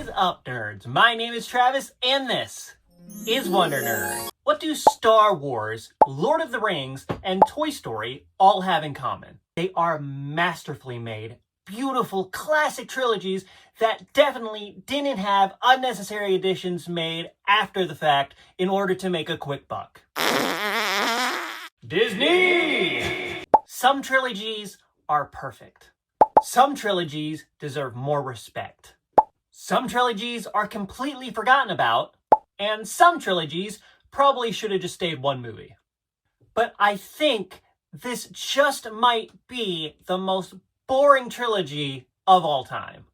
What is up, nerds? My name is Travis, and this is Wonder Nerd. What do Star Wars, Lord of the Rings, and Toy Story all have in common? They are masterfully made, beautiful, classic trilogies that definitely didn't have unnecessary additions made after the fact in order to make a quick buck. Disney! Some trilogies are perfect. Some trilogies deserve more respect. Some trilogies are completely forgotten about, and some trilogies probably should have just stayed one movie. But I think this just might be the most boring trilogy of all time.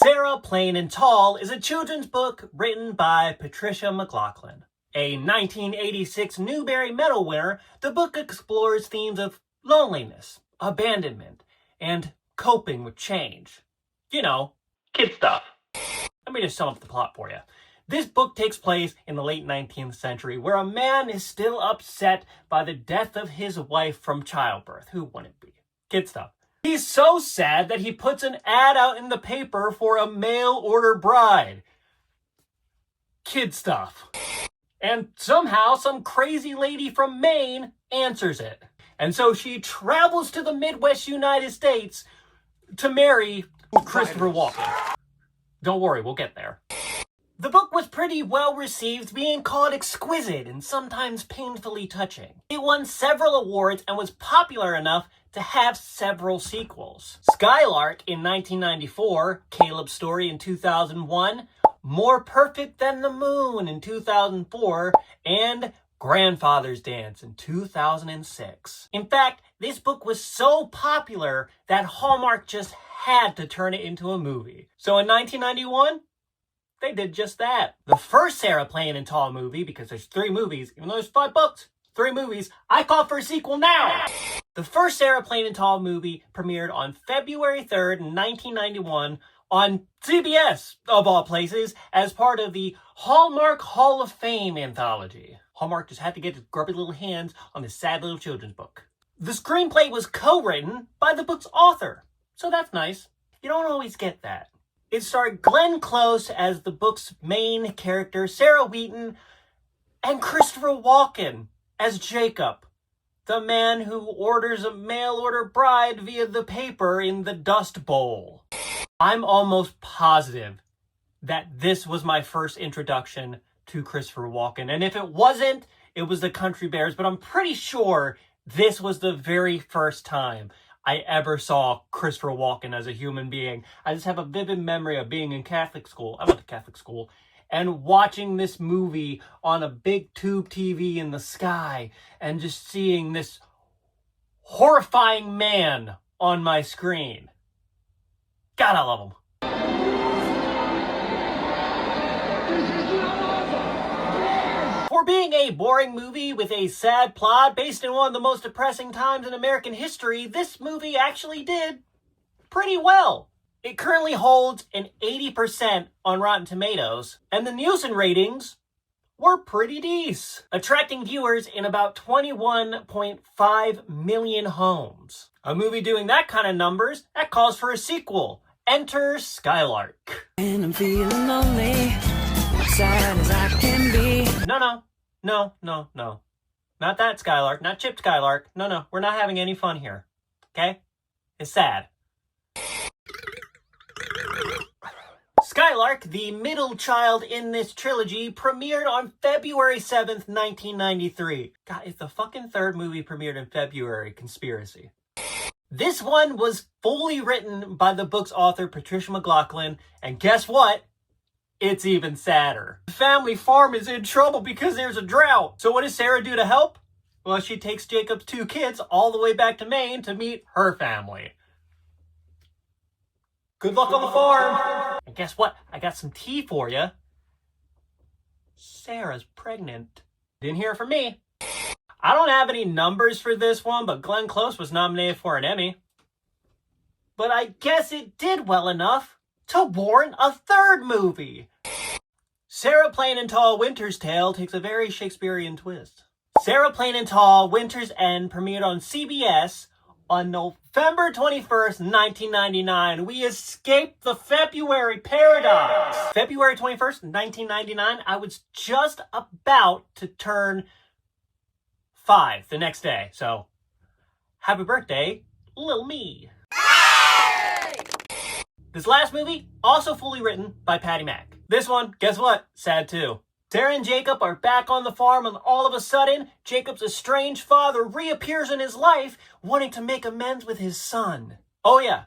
Sarah, Plain and Tall is a children's book written by Patricia McLaughlin. A 1986 Newbery Medal winner, the book explores themes of loneliness, abandonment, and coping with change. You know, kid stuff. Let me just sum up the plot for you. This book takes place in the late 19th century, where a man is still upset by the death of his wife from childbirth. Who wouldn't be? Kid stuff. He's so sad that he puts an ad out in the paper for a mail-order bride. Kid stuff. And somehow some crazy lady from Maine answers it. And so she travels to the Midwest United States to marry Christopher Walken. Don't worry, we'll get there. The book was pretty well received, being called exquisite and sometimes painfully touching. It won several awards and was popular enough to have several sequels. Skylark in 1994, Caleb's Story in 2001, More Perfect Than the Moon in 2004, and Grandfather's Dance in 2006. In fact, this book was so popular that Hallmark just had to turn it into a movie. So in 1991, they did just that. The first Sarah, Plain and Tall movie, because there's 3 movies, even though there's 5 books, 3 movies, I call for a sequel now! The first Sarah, Plain and Tall movie premiered on February 3rd, 1991 on CBS, of all places, as part of the Hallmark Hall of Fame anthology. Hallmark just had to get his grubby little hands on this sad little children's book. The screenplay was co-written by the book's author, so that's nice. You don't always get that. It starred Glenn Close as the book's main character, Sarah Wheaton, and Christopher Walken as Jacob, the man who orders a mail-order bride via the paper in the Dust Bowl. I'm almost positive that this was my first introduction to Christopher Walken. And if it wasn't, it was the Country Bears. But I'm pretty sure this was the very first time I ever saw Christopher Walken as a human being. I just have a vivid memory of being in Catholic school. I went to Catholic school. And watching this movie on a big tube TV in the sky and just seeing this horrifying man on my screen. God, I love him. For being a boring movie with a sad plot based in one of the most depressing times in American history, this movie actually did pretty well. It currently holds an 80% on Rotten Tomatoes, and the Nielsen ratings were pretty decent, attracting viewers in about 21.5 million homes. A movie doing that kind of numbers, that calls for a sequel. Enter Skylark. And I'm feeling lonely, sad as I can be. No. Not that Skylark, not Chip Skylark. No, we're not having any fun here. Okay? It's sad. Skylark, the middle child in this trilogy, premiered on February 7th, 1993. God, if the fucking third movie premiered in February, conspiracy. This one was fully written by the book's author, Patricia McLaughlin, and guess what? It's even sadder. The family farm is in trouble because there's a drought. So what does Sarah do to help? Well, she takes Jacob's 2 kids all the way back to Maine to meet her family. Good luck on the farm! And guess what? I got some tea for you. Sarah's pregnant. Didn't hear from me. I don't have any numbers for this one, but Glenn Close was nominated for an Emmy. But I guess it did well enough to warrant a third movie. Sarah Plain and Tall Winter's Tale takes a very Shakespearean twist. Sarah Plain and Tall Winter's End premiered on CBS on November 21st, 1999. We escaped the February paradox. February 21st, 1999, I was just about to turn 5 the next day. So, happy birthday, little me. This last movie, also fully written by Patty Mack. This one, guess what? Sad too. Sarah and Jacob are back on the farm, and all of a sudden, Jacob's estranged father reappears in his life, wanting to make amends with his son. Oh yeah,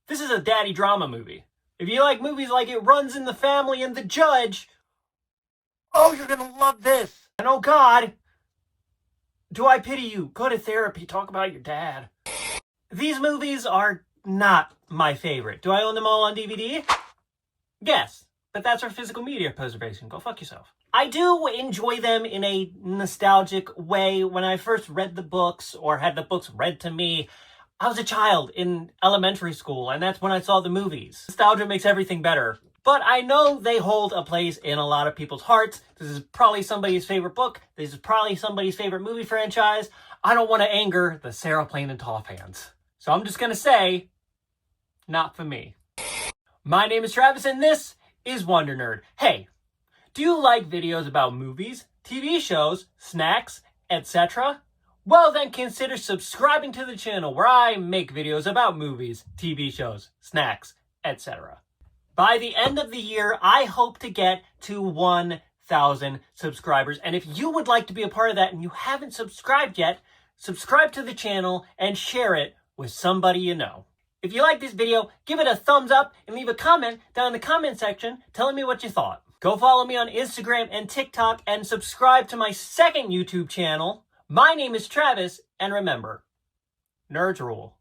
this is a daddy drama movie. If you like movies like It Runs in the Family and The Judge, oh, you're gonna love this. And oh God, do I pity you? Go to therapy, talk about your dad. These movies are not my favorite. Do I own them all on DVD? Yes, but that's for physical media preservation. Go fuck yourself. I do enjoy them in a nostalgic way. When I first read the books or had the books read to me, I was a child in elementary school, and that's when I saw the movies. Nostalgia makes everything better. But I know they hold a place in a lot of people's hearts. This is probably somebody's favorite book. This is probably somebody's favorite movie franchise. I don't want to anger the Sarah Plain and Tall fans. So I'm just going to say, not for me. My name is Travis, and this is Wonder Nerd. Hey, do you like videos about movies, TV shows, snacks, etc.? Well, then consider subscribing to the channel where I make videos about movies, TV shows, snacks, etc. By the end of the year, I hope to get to 1,000 subscribers. And if you would like to be a part of that and you haven't subscribed yet, subscribe to the channel and share it with somebody you know. If you like this video, give it a thumbs up and leave a comment down in the comment section telling me what you thought. Go follow me on Instagram and TikTok and subscribe to my second YouTube channel. My name is Travis, and remember, nerds rule.